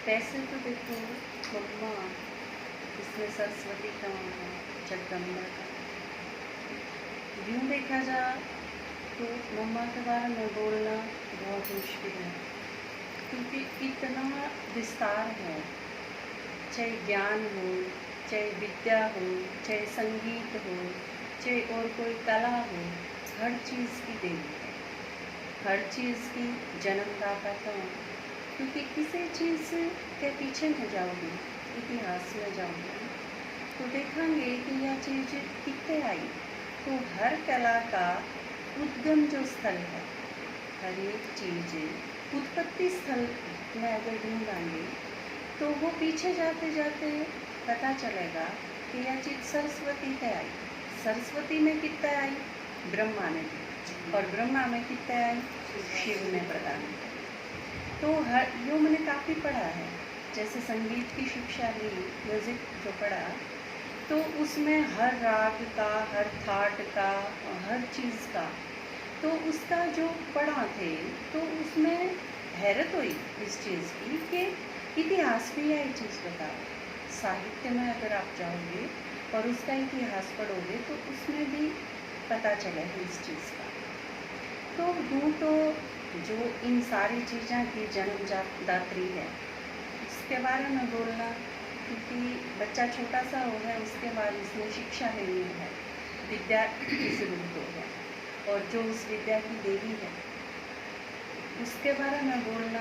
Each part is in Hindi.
वैसे तो देखो मम्मा, इसमें सरस्वती का होना, जगदम्बा का, यूँ देखा जाए तो मम्मा के बारे में बोलना बहुत मुश्किल है, क्योंकि इतना विस्तार है। चाहे ज्ञान हो, चाहे विद्या हो, चाहे संगीत हो, चाहे और कोई कला हो, हर चीज़ की देवी है, हर चीज़ की जन्मदाता कौन। क्योंकि किसी चीज़ के पीछे में जाओगे, इतिहास में जाओगे, तो देखेंगे कि यह चीज़ कितने आई। तो हर कला का उद्गम जो स्थल है, हर एक चीज़ उत्पत्ति स्थल में अगर ढूंढेंगे तो वो पीछे जाते जाते पता चलेगा कि यह चीज़ सरस्वती से आई। सरस्वती में कितने आई? ब्रह्मा ने दी, और ब्रह्मा में कितने आई? शिव ने प्रदान की। तो हर यो मैंने काफ़ी पढ़ा है, जैसे संगीत की शिक्षा ली, म्यूज़िक जो पढ़ा, तो उसमें हर राग का, हर थाट का, हर चीज़ का, तो उसका जो पढ़ा थे, तो उसमें हैरत हुई इस चीज़ की कि इतिहास भी यह चीज़ बताओ। साहित्य में अगर आप जाओगे और उसका इतिहास पढ़ोगे तो उसमें भी पता चलेगा इस चीज़ का। तो यूँ तो जो इन सारी चीज़ों की जन्मदात्री है, उसके बारे में बोलना, क्योंकि बच्चा छोटा सा हो है, उसके बाद उसमें शिक्षा लेनी है, विद्या की ज़रूरत हो है, और जो उस विद्या की देवी है उसके बारे में बोलना,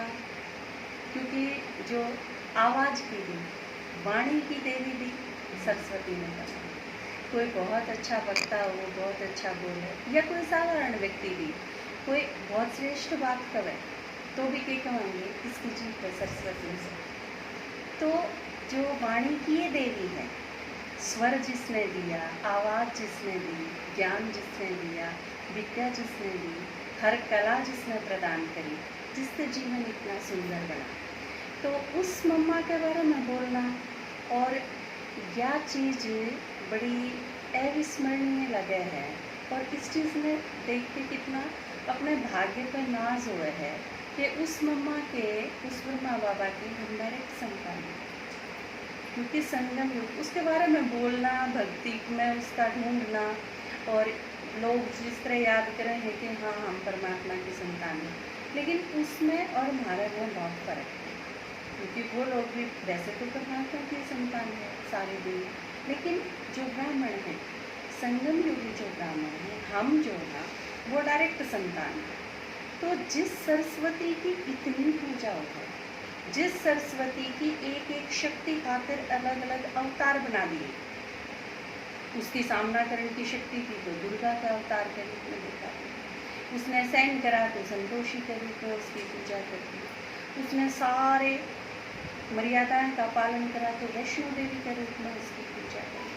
क्योंकि जो आवाज़ की भी, वाणी की देवी भी सरस्वती ने कहा। कोई बहुत अच्छा वक्ता हो, बहुत अच्छा बोले, या कोई साधारण व्यक्ति भी कोई बहुत श्रेष्ठ बात कहे, तो भी क्या कहेंगे, इसकी जीत है सरस्वती से। तो जो वाणी की ये देवी है, स्वर जिसने दिया, आवाज़ जिसने दी, ज्ञान जिसने दिया, विद्या जिसने दी, हर कला जिसने प्रदान करी, जिससे जीवन इतना सुंदर बना, तो उस मम्मा के बारे में बोलना। और यह चीज़ बड़ी अविस्मरणीय लगे है, और इस चीज़ में देख के कितना अपने भाग्य पर नाज हुए है कि उस मम्मा के, उस ब्रह्मा बाबा की हम डायरेक्ट संतान है। क्योंकि संगम युग, उसके बारे में बोलना, भक्ति में उसका ढूंढना, और लोग जिस तरह याद करें हैं कि हाँ हम परमात्मा की संतान हैं, लेकिन उसमें और हमारे में बहुत फ़र्क है। क्योंकि वो लोग भी वैसे तो परमात्मा की संतान है सारे दिन, लेकिन जो ब्राह्मण है, संगम युगी जो ब्राह्मण है, हम जो है वो डायरेक्ट संतान है। तो जिस सरस्वती की इतनी पूजा है, जिस सरस्वती की एक एक शक्ति खातिर अलग अलग अवतार बना दिए, उसकी सामना करने की शक्ति थी तो दुर्गा का अवतार के रूप में देखा, उसने सहन करा तो संतोषी के रूप में उसकी पूजा करती, उसने सारे मर्यादाओं का पालन करा तो वैष्णो देवी के रूप में उसकी पूजा करी।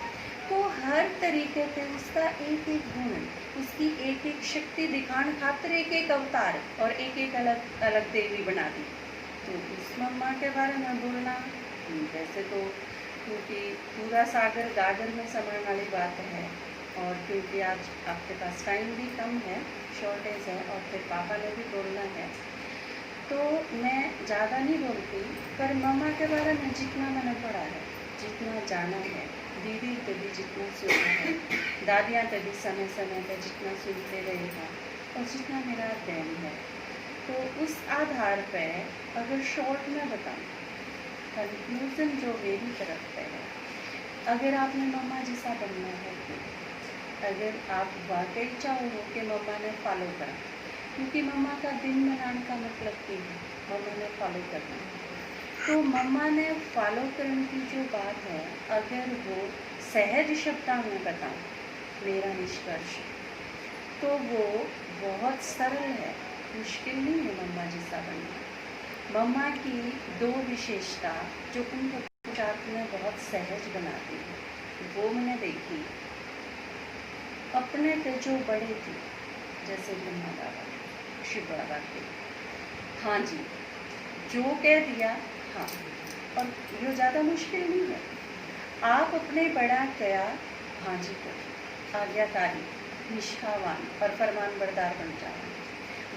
तो हर तरीके से उसका एक एक गुण, उसकी एक एक शक्ति दिखाने खातिर एक एक अवतार और एक एक अलग अलग देवी बना दी। तो उस मम्मा के बारे में बोलना, वैसे तो क्योंकि पूरा सागर गागर में समझने वाली बात है, और क्योंकि आज आपके पास टाइम भी कम है, शॉर्टेज है, और फिर पापा ने भी बोलना है, तो मैं ज़्यादा नहीं बोलती। पर मम्मा के बारे में जितना मैंने पढ़ा है, जितना जाना है, दीदी तभी जितना सुना है, दादियाँ तभी समय समय पर जितना सुनते रहे हैं, और जितना मेरा अध्ययन है, तो उस आधार पर अगर शॉर्ट में बताऊँ, कंक्लूजन जो मेरी तरफ से है, अगर आपने मम्मा जैसा बनना है, अगर आप वाकई चाहो कि मम्मा ने फॉलो करा, क्योंकि मम्मा का दिन मनाने का मतलब क्या है, मम्मा ने फॉलो करना है, तो मम्मा ने फॉलो करने की जो बात है, अगर वो सहज शब्दों में बताऊँ मेरा निष्कर्ष, तो वो बहुत सरल है, मुश्किल नहीं है मम्मा जैसा बनना। मम्मा की दो विशेषता जो उनको पोशाक में बहुत सहज बनाती है, वो मैंने देखी। अपने पे जो बड़े थे, जैसे ब्रह्मा बाबा, शिव बाबा के, हाँ जी, जो कह दिया हाँ, और ये ज़्यादा मुश्किल नहीं है। आप अपने बड़ा क्या हाँ जी को आज्ञाकारी, निष्ठावान और फरमान बरदार बन जाओ।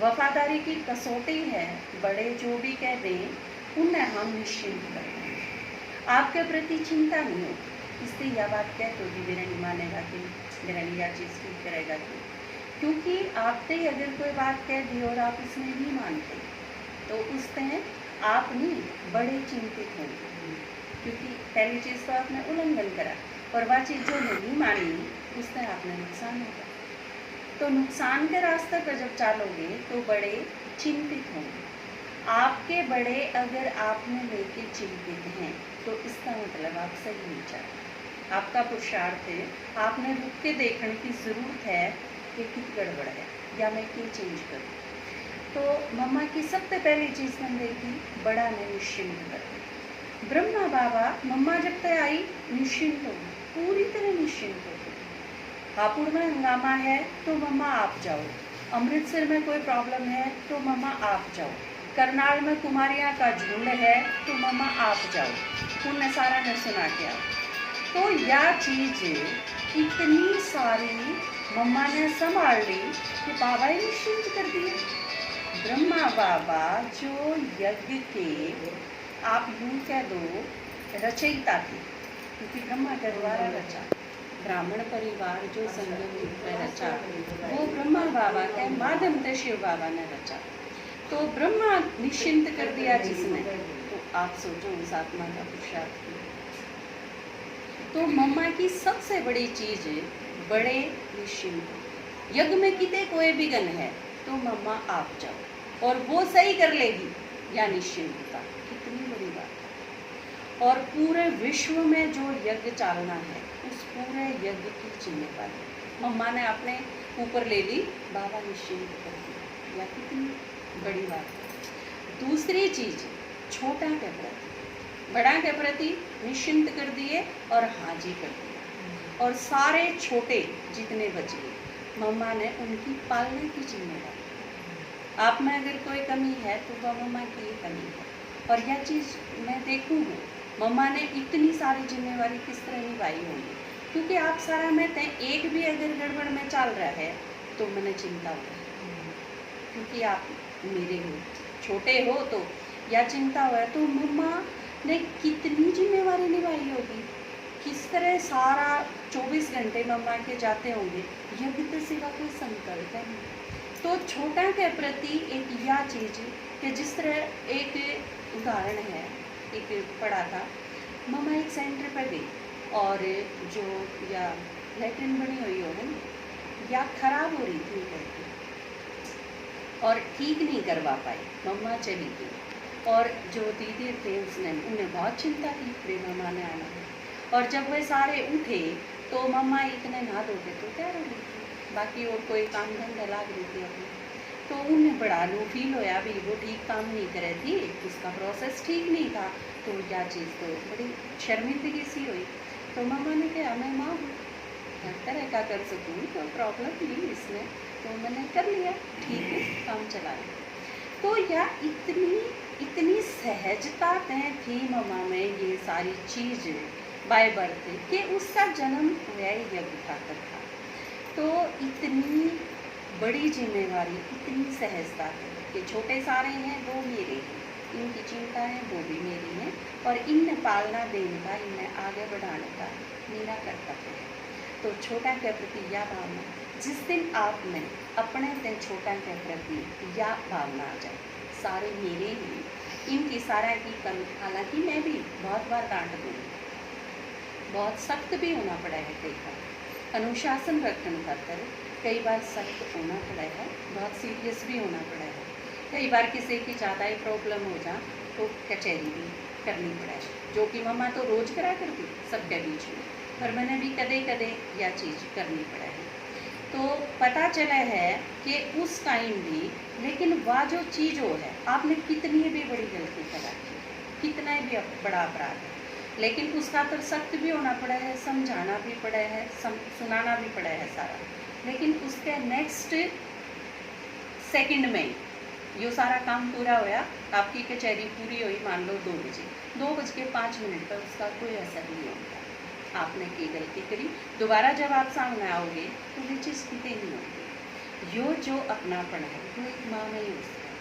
वफादारी की कसौटी है, बड़े जो भी कह दें उन्हें हम निश्चिंत करते हैं। आपके प्रति चिंता नहीं होती, इससे यह बात कह तो भी मेरा नहीं मानेगा कि मेरा नहीं यह चीज़ ठीक करेगा क्योंकि आपसे ही अगर कोई बात कह दी और आप उसमें नहीं मानते तो उससे आप नहीं बड़े चिंतित होंगे, क्योंकि पहली चीज़ तो आपने उल्लंघन करा और वह चीज़ जो नहीं मानी उससे आपने नुकसान होगा। तो नुकसान के रास्ते पर जब चलोगे तो बड़े चिंतित होंगे। आपके बड़े अगर आपने लेके चिंतित हैं तो इसका मतलब आप सही नहीं चाहते। आपका पुरुषार्थ है, आपने रुक के देखने की ज़रूरत है कि कित गड़बड़ है या मैं क्या चेंज करूँ। तो मम्मा की सबसे पहली चीज़ मैंने देखी, बड़ा ने निश्चिंत कर दी। ब्रह्मा बाबा मम्मा जब तक आई निश्चिंत हो गई, पूरी तरह निश्चिंत हो गई। हापुड़ में हंगामा है तो मम्मा आप जाओ, अमृतसर में कोई प्रॉब्लम है तो मम्मा आप जाओ, करनाल में कुमारियाँ का झुंड है तो मम्मा आप जाओ, उन्हें सारा ने सुना के आओ। तो यह चीज़ इतनी सारी मम्मा ने संभाल ली कि बाबा ही निश्चिंत कर दिए। ब्रह्मा बाबा जो यज्ञ के आप यूँ कह दो रचयिता थे, क्योंकि ब्रह्मा के द्वारा रचा, ब्राह्मण परिवार जो संगम में रचा वो ब्रह्मा बाबा के माध्यम से शिव बाबा ने रचा। तो ब्रह्मा निश्चिंत कर दिया जिसने, तो आप सोचो उस आत्मा का पुरुषार्थ। तो मम्मा की सबसे बड़ी चीज़ बड़े निश्चिंत। यज्ञ में कितने कोई विघ्न है तो मम्मा आप जाओ और वो सही कर लेगी, या निश्चिंतता कितनी बड़ी बात है। और पूरे विश्व में जो यज्ञ चलना है उस पूरे यज्ञ की जिम्मेदारी मम्मा ने अपने ऊपर ले ली, बाबा निश्चिंत कर दिया, या कितनी बड़ी बात है। दूसरी चीज़ छोटा के प्रति बड़ा के प्रति निश्चिंत कर दिए और हाजी कर दिया, और सारे छोटे जितने बच गए मम्मा ने उनकी पालने की जिम्मेदारी। आप में अगर कोई कमी है तो वह मम्मा की ही कमी है। और यह चीज़ मैं देखूँगी मम्मा ने इतनी सारी जिम्मेवारी किस तरह निभाई होगी, क्योंकि आप सारा में तय एक भी अगर गड़बड़ में चल रहा है तो मैंने चिंता हो, क्योंकि आप मेरे हो, छोटे हो तो या चिंता हुआ तो मम्मा ने कितनी जिम्मेवारी निभाई होगी, किस तरह सारा 24 घंटे मम्मा के जाते होंगे, यज्ञ के सिवा कोई संकल्प है नहीं। तो छोटा के प्रति एक यह चीज़ कि जिस तरह एक उदाहरण है, एक पढ़ा था, मम्मा एक सेंटर पर गई और जो या लैट्रिन बनी हुई हो ना या खराब हो रही थी लैट्रिन और ठीक नहीं करवा पाई, मम्मा चली गई। और जो दीदी थे उसने उन्हें बहुत चिंता की फिर मम्मा ने आना है, और जब वे सारे उठे तो मम्मा इतने नहा धोते तो तैयार हो गई थी, बाकी और कोई काम धंधा लाग रही थी अपनी। तो उन्हें बड़ा लो फील होया भी वो ठीक काम नहीं करे थी, उसका प्रोसेस ठीक नहीं था, तो यह चीज़ तो बड़ी शर्मिंदगी सी हुई। तो मम्मा ने कहा मैं माँ हूँ, हर तरह का कर सकूँ, तो प्रॉब्लम नहीं इसमें, तो मैंने कर लिया, ठीक है काम चला लिया। तो यह इतनी सहजता तय थी मम्मा में ये सारी चीज़ बाय बर्थ कि उसका जन्म हुआ ही यज्ञ खाकर था। तो इतनी बड़ी जिम्मेवारी, इतनी सहजता है कि छोटे सारे हैं वो मेरे हैं, इनकी चिंता है वो भी मेरी है, और इन्हें पालना देने का, इन्हें आगे बढ़ाने का मेरा कर्तव्य है। तो छोटा के प्रति यह भावना, जिस दिन आप में अपने से छोटा के प्रति यह भावना आ जाए, सारे मेरे ही, इनकी सारा की कमी, हालांकि मैं भी बहुत बार डांट दूँगी, बहुत सख्त भी होना पड़ा है, कई बार अनुशासन रखने खातर कई बार सख्त होना पड़ा है, बहुत सीरियस भी होना पड़ा है। कई बार किसी की ज़्यादा ही प्रॉब्लम हो जा तो कचहरी भी करनी पड़ा है, जो कि मम्मा तो रोज़ करा करती सबके बीच में, पर मैंने भी कदे कदे यह चीज़ करनी पड़ा है। तो पता चला है कि उस टाइम भी, लेकिन वह जो चीज़ वो है, आपने कितनी भी बड़ी गलती करा की, कितना भी बड़ा अपराध है, लेकिन उसका तो सख्त भी होना पड़ा है, समझाना भी पड़ा है, सुनाना भी पड़ा है सारा, लेकिन उसके नेक्स्ट सेकंड में ये सारा काम पूरा होया, आपकी कचहरी पूरी हुई, मान लो 2:05 पर उसका कोई असर नहीं होता। आपने की गलती करी, दोबारा जब आप सामने आओगे तो ये चीज़ कितनी नहीं होगी। यो जो अपनापन है वो एक माँ में ही उसका,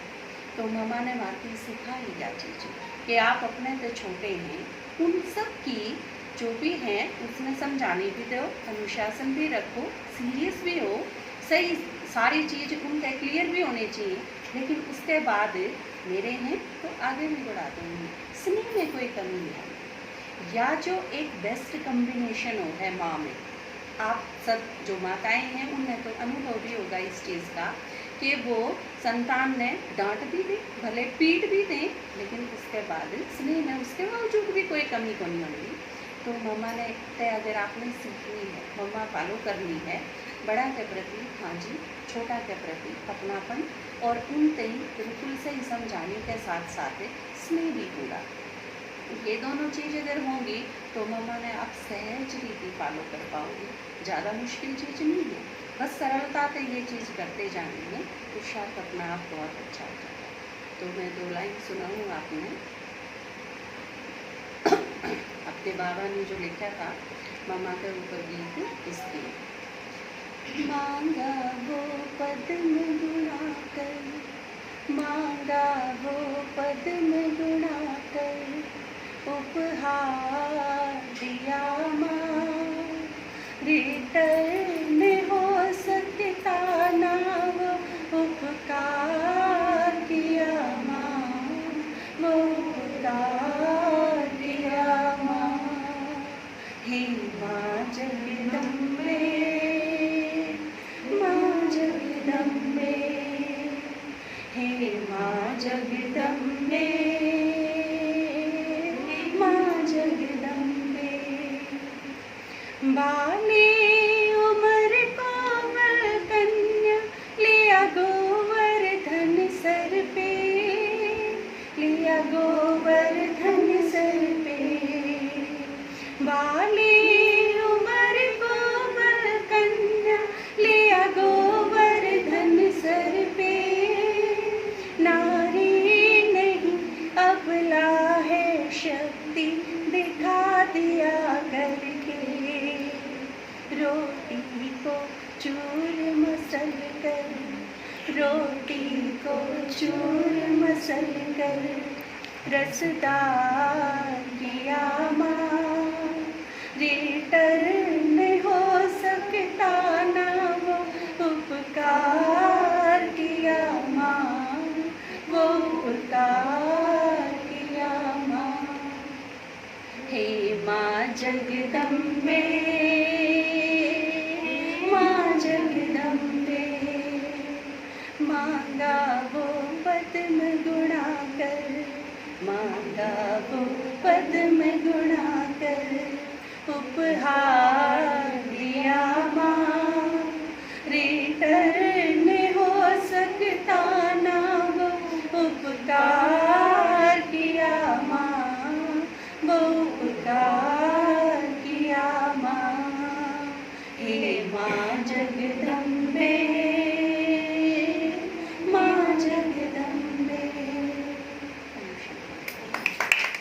तो मम्मा ने माती सिखाई या चीज़ें कि आप अपने तो छोटे हैं, उन सब की जो भी हैं उसमें समझाने भी दो, अनुशासन भी रखो, सीरियस भी हो, सही सारी चीज़ उनके क्लियर भी होने चाहिए, लेकिन उसके बाद मेरे हैं तो आगे भी बढ़ा दूँगी, स्नेह में कोई कमी नहीं आएगी। या जो एक बेस्ट कम्बिनेशन हो है माँ में, आप सब जो माताएं हैं उन्हें तो अनुभव भी होगा इस चीज़ का कि वो संतान ने डांट भी दी, भले पीट भी दें, लेकिन उसके बाद स्नेह में उसके बावजूद भी कोई कमी को नहीं होगी। तो मम्मा ने तय अगर आपने सीखनी है, मम्मा फॉलो करनी है, बड़ा के प्रति हाँ जी, छोटा के प्रति अपनापन और उन तय बिल्कुल सही समझाने के साथ साथ स्नेह भी पूरा, ये दोनों चीज़ अगर होंगी तो मम्मा ने आप सहज रीति फॉलो कर पाओगे। ज़्यादा मुश्किल चीज़ नहीं है, बस सरलता से ये चीज़ करते जाएंगे तो शायद अपना आप बहुत अच्छा हो जाएगा। तो मैं 2 लाइन सुनाऊँ आपने, अपने बाबा ने जो लिखा था मम्मा के ऊपर गीत इसके, मांगा वो पद्म गुणा कर, मांगा वो पद्म गुणा कर, उपहार दिया माँ, रिटर्न हो सकता ना वो उपकार किया माँ, वो उपकार किया माँ। हे माँ जगदम्बे, माँ जगदम्बे, हे माँ जगदम्बे, बाली उम्र कोमल कन्या, लिया गोवर्धन सर पे, लिया गोवर्धन सर पे, बाली उम्र कोमल कन्या, लिया गोवर्धन सर पे, नारी नहीं अबला है शक्ति दिखा दिया करके, रोटी को चूर मसल कर, रोटी को चूर मसल कर, रसदार किया माँ, रिटर्न हो सकता ना वो उपकार किया माँ, वो उपकार किया माँ। हे माँ जगदम्बे, माँ जगदम्बे, मांगा वो पद्म गुणा कर, मांगा वो पद्म गुणा कर, उपहार